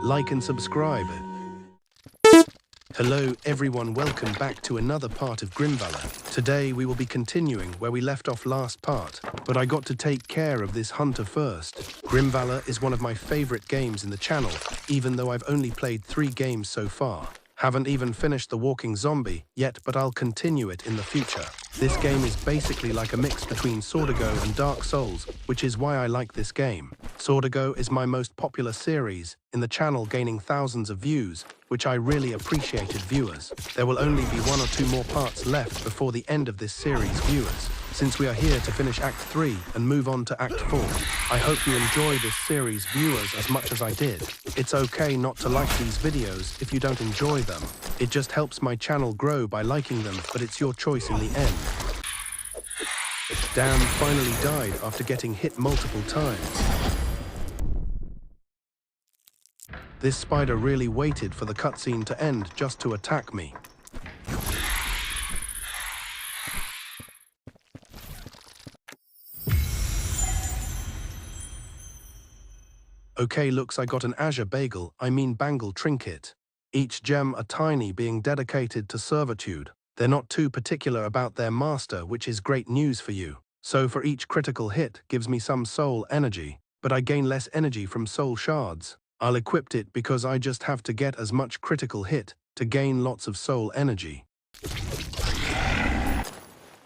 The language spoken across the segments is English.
like and subscribe. Hello everyone, welcome back to another part of Grimvalor. Today we will be continuing where we left off last part, but I got to take care of this hunter first. Grimvalor is one of my favorite games in the channel, even though I've only played 3 games so far. Haven't even finished the walking zombie yet, but I'll continue it in the future. This game is basically like a mix between Sordago and Dark Souls, which is why I like this game. Sordago is my most popular series in the channel, gaining thousands of views, which I really appreciated, viewers. There will only be 1 or 2 more parts left before the end of this series, viewers, since we are here to finish Act 3 and move on to Act 4. I hope you enjoy this series, viewers, as much as I did. It's okay not to like these videos if you don't enjoy them. It just helps my channel grow by liking them, but it's your choice in the end. Dan finally died after getting hit multiple times. This spider really waited for the cutscene to end just to attack me. Okay, looks I got an Azure Bangle trinket. Each gem a tiny, being dedicated to servitude. They're not too particular about their master, which is great news for you. So for each critical hit gives me some soul energy, but I gain less energy from soul shards. I'll equip it because I just have to get as much critical hit to gain lots of soul energy.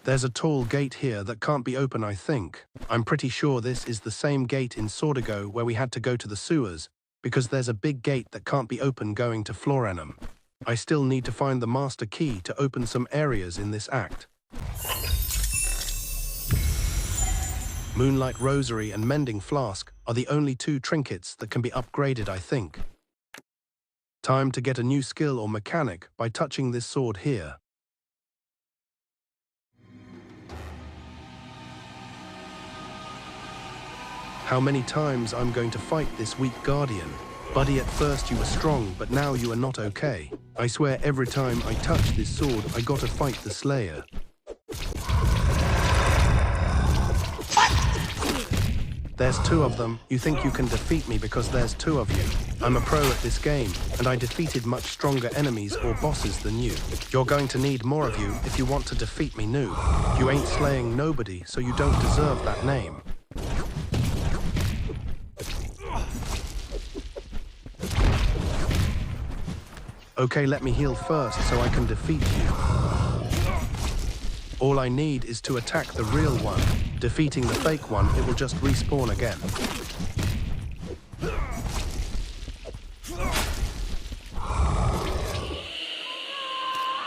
There's a tall gate here that can't be open, I think. I'm pretty sure this is the same gate in Sordago where we had to go to the sewers, because there's a big gate that can't be open going to Florenum. I still need to find the master key to open some areas in this act. Moonlight Rosary and Mending Flask are the only 2 trinkets that can be upgraded, I think. Time to get a new skill or mechanic by touching this sword here. How many times I'm going to fight this weak guardian? Buddy, at first you were strong, but now you are not okay. I swear every time I touch this sword, I gotta fight the Slayer. There's 2 of them. You think you can defeat me because there's 2 of you. I'm a pro at this game, and I defeated much stronger enemies or bosses than you. You're going to need more of you if you want to defeat me, noob. You ain't slaying nobody, so you don't deserve that name. Okay, let me heal first so I can defeat you. All I need is to attack the real one. Defeating the fake one, it will just respawn again.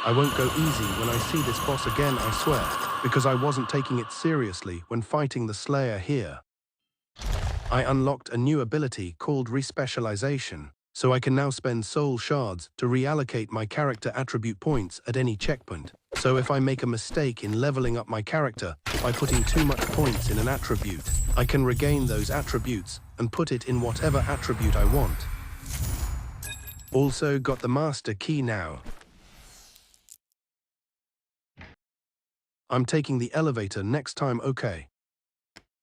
I won't go easy when I see this boss again, I swear, because I wasn't taking it seriously when fighting the Slayer here. I unlocked a new ability called Respecialization, so I can now spend soul shards to reallocate my character attribute points at any checkpoint. So if I make a mistake in leveling up my character by putting too much points in an attribute, I can regain those attributes and put it in whatever attribute I want. Also got the master key now. I'm taking the elevator next time, okay.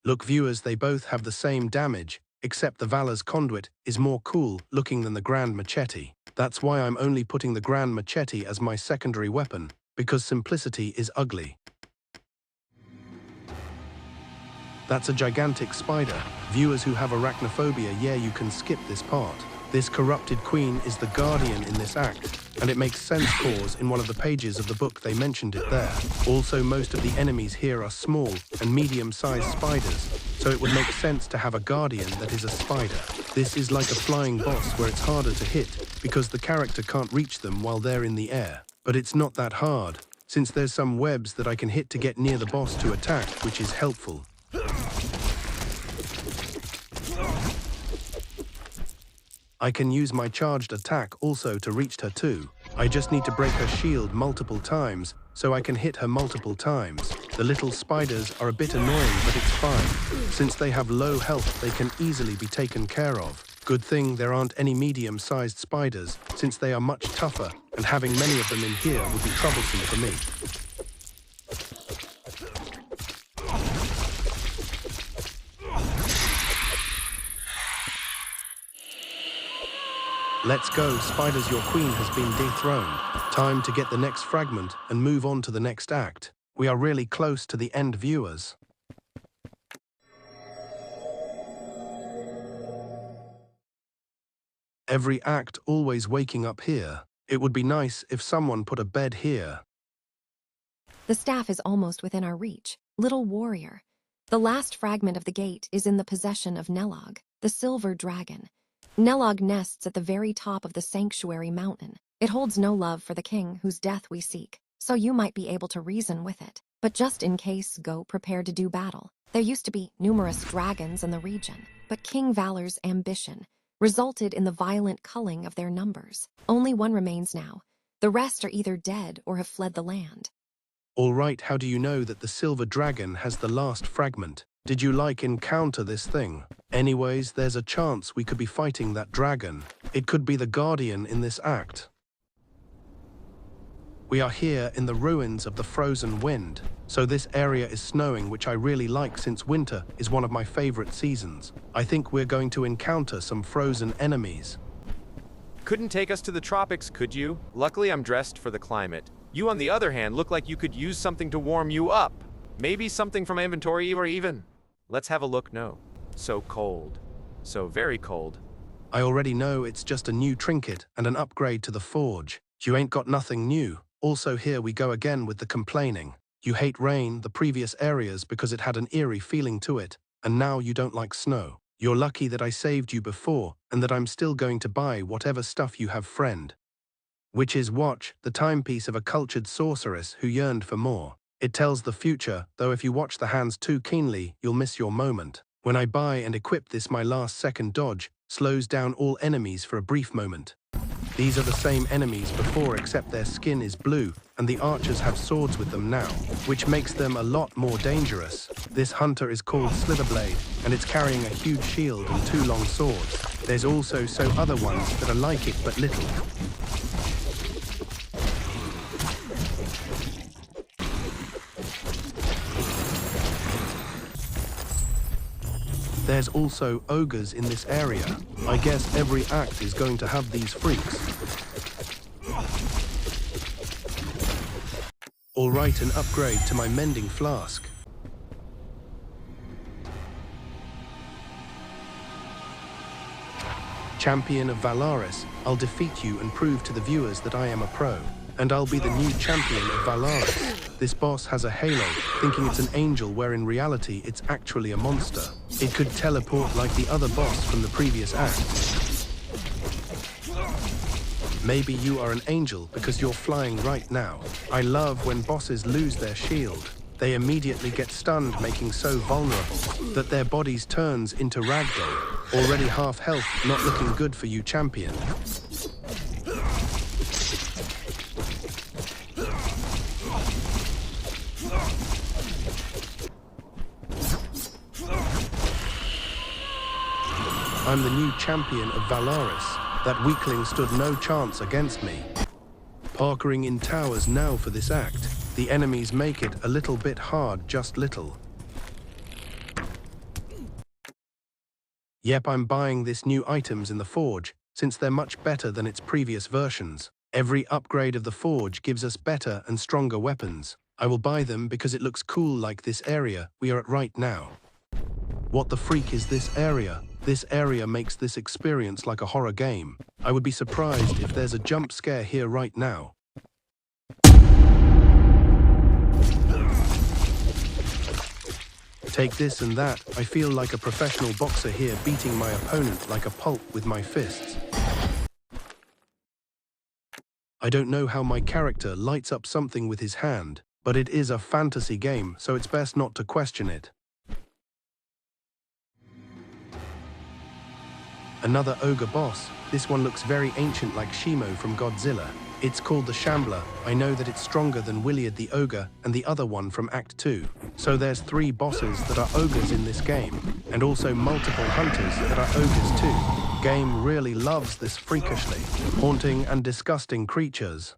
Look, viewers, they both have the same damage, except the Valor's conduit is more cool looking than the Grand Machete. That's why I'm only putting the Grand Machete as my secondary weapon, because simplicity is ugly. That's a gigantic spider. Viewers who have arachnophobia, yeah, you can skip this part. This corrupted queen is the guardian in this act, and it makes sense cause in one of the pages of the book they mentioned it there. Also, most of the enemies here are small and medium-sized spiders, so it would make sense to have a guardian that is a spider. This is like a flying boss where it's harder to hit because the character can't reach them while they're in the air. But it's not that hard, since there's some webs that I can hit to get near the boss to attack, which is helpful. I can use my charged attack also to reach her too. I just need to break her shield multiple times, so I can hit her multiple times. The little spiders are a bit annoying, but it's fine. Since they have low health, they can easily be taken care of. Good thing there aren't any medium-sized spiders, since they are much tougher, and having many of them in here would be troublesome for me. Let's go, spiders, your queen has been dethroned. Time to get the next fragment and move on to the next act. We are really close to the end, viewers. Every act always waking up here. It would be nice if someone put a bed here. The staff is almost within our reach. Little warrior. The last fragment of the gate is in the possession of Nelog, the silver dragon. Nelog nests at the very top of the sanctuary mountain. It holds no love for the king whose death we seek, so you might be able to reason with it. But just in case, go prepared to do battle. There used to be numerous dragons in the region, but King Valor's ambition resulted in the violent culling of their numbers. Only one remains now. The rest are either dead or have fled the land. All right, how do you know that the silver dragon has the last fragment? Did you encounter this thing? Anyways, there's a chance we could be fighting that dragon. It could be the guardian in this act. We are here in the ruins of the frozen wind. So this area is snowing, which I really like since winter is one of my favorite seasons. I think we're going to encounter some frozen enemies. Couldn't take us to the tropics, could you? Luckily, I'm dressed for the climate. You, on the other hand, look like you could use something to warm you up. Maybe something from my inventory or even... Let's have a look. No. So cold. So very cold. I already know it's just a new trinket and an upgrade to the forge. You ain't got nothing new. Also, here we go again with the complaining. You hate rain, the previous areas, because it had an eerie feeling to it, and now you don't like snow. You're lucky that I saved you before, and that I'm still going to buy whatever stuff you have, friend. Witch's Watch, the timepiece of a cultured sorceress who yearned for more. It tells the future, though if you watch the hands too keenly, you'll miss your moment. When I buy and equip this, my last second dodge slows down all enemies for a brief moment. These are the same enemies before, except their skin is blue, and the archers have swords with them now, which makes them a lot more dangerous. This hunter is called Slitherblade, and it's carrying a huge shield and 2 long swords. There's also other ones that are like it but little. There's also ogres in this area. I guess every act is going to have these freaks. Alright, an upgrade to my mending flask. Champion of Valaris, I'll defeat you and prove to the viewers that I am a pro. And I'll be the new champion of Valaris. This boss has a halo, thinking it's an angel where in reality it's actually a monster. It could teleport like the other boss from the previous act. Maybe you are an angel because you're flying right now. I love when bosses lose their shield. They immediately get stunned, making so vulnerable that their bodies turns into ragdoll. Already half health, not looking good for you, champion. I'm the new champion of Valaris. That weakling stood no chance against me. Parkering in towers now for this act. The enemies make it a little bit hard, just little. Yep, I'm buying this new items in the forge, since they're much better than its previous versions. Every upgrade of the forge gives us better and stronger weapons. I will buy them because it looks cool, like this area we are at right now. What the freak is this area? This area makes this experience like a horror game. I would be surprised if there's a jump scare here right now. Take this and that. I feel like a professional boxer here, beating my opponent like a pulp with my fists. I don't know how my character lights up something with his hand, but it is a fantasy game, so it's best not to question it. Another ogre boss. This one looks very ancient, like Shimo from Godzilla. It's called the Shambler. I know that it's stronger than Williard the Ogre and the other one from Act 2. So there's 3 bosses that are ogres in this game, and also multiple hunters that are ogres too. Game really loves this freakishly haunting and disgusting creatures.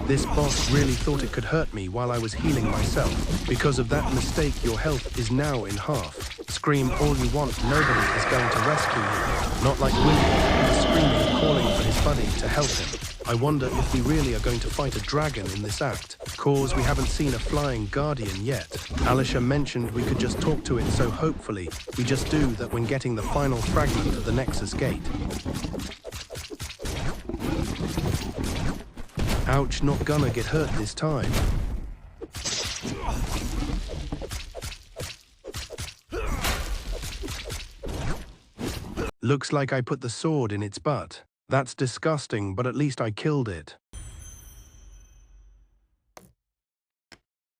This boss really thought it could hurt me while I was healing myself. Because of that mistake, your health is now in half. Scream all you want, nobody is going to rescue you. Not like William, who is screaming, calling for his buddy to help him. I wonder if we really are going to fight a dragon in this act, cause we haven't seen a flying guardian yet. Alicia mentioned we could just talk to it, so hopefully we just do that when getting the final fragment of the Nexus gate. Ouch, not gonna get hurt this time. Looks like I put the sword in its butt. That's disgusting, but at least I killed it.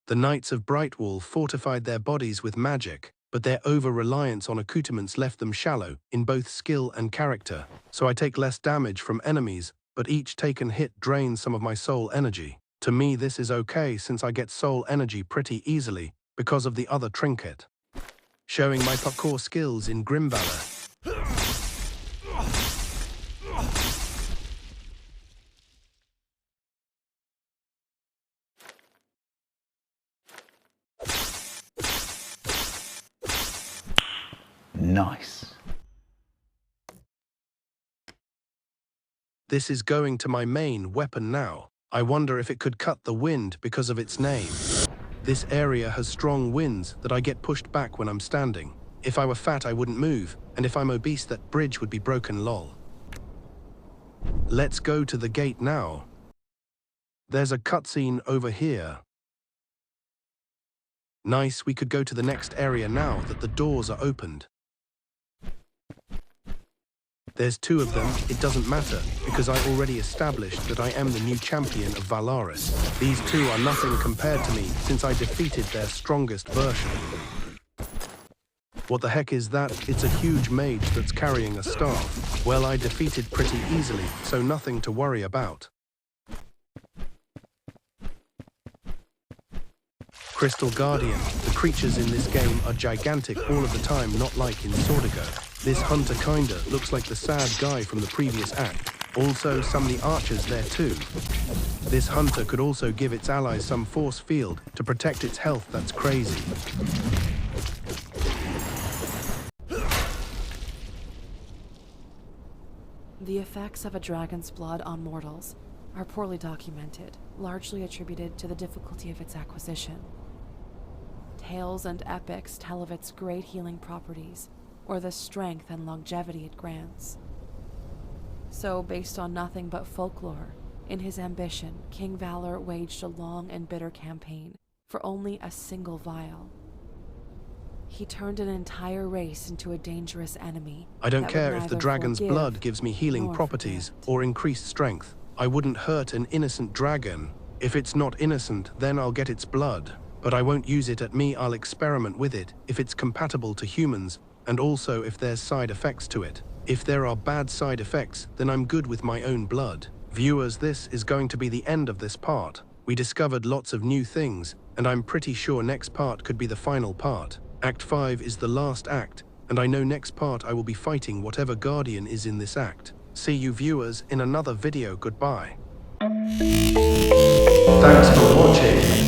The Knights of Brightwall fortified their bodies with magic, but their over-reliance on accoutrements left them shallow in both skill and character. So I take less damage from enemies, but each taken hit drains some of my soul energy. To me, this is okay since I get soul energy pretty easily because of the other trinket. Showing my parkour skills in Grimvalor. Nice. This is going to my main weapon now. I wonder if it could cut the wind because of its name. This area has strong winds that I get pushed back when I'm standing. If I were fat, I wouldn't move, and if I'm obese, that bridge would be broken, lol. Let's go to the gate now. There's a cutscene over here. Nice, we could go to the next area now that the doors are opened. There's 2 of them, it doesn't matter, because I already established that I am the new champion of Valaris. These 2 are nothing compared to me, since I defeated their strongest version. What the heck is that? It's a huge mage that's carrying a staff. Well, I defeated pretty easily, so nothing to worry about. Crystal Guardian. The creatures in this game are gigantic all of the time, not like in Sordigo. This hunter kinda looks like the sad guy from the previous act. Also, some of the archers there too. This hunter could also give its allies some force field to protect its health. That's crazy. The effects of a dragon's blood on mortals are poorly documented, largely attributed to the difficulty of its acquisition. Tales and epics tell of its great healing properties, or the strength and longevity it grants. So, based on nothing but folklore, in his ambition, King Valor waged a long and bitter campaign for only a single vial. He turned an entire race into a dangerous enemy. I don't care if the dragon's blood gives me healing properties or increased strength. I wouldn't hurt an innocent dragon. If it's not innocent, then I'll get its blood. But I won't use it at me, I'll experiment with it if it's compatible to humans, and also if there's side effects to it. If there are bad side effects, then I'm good with my own blood. Viewers, this is going to be the end of this part. We discovered lots of new things, and I'm pretty sure next part could be the final part. Act 5 is the last act, and I know next part I will be fighting whatever guardian is in this act. See you viewers in another video, goodbye. Thanks for watching.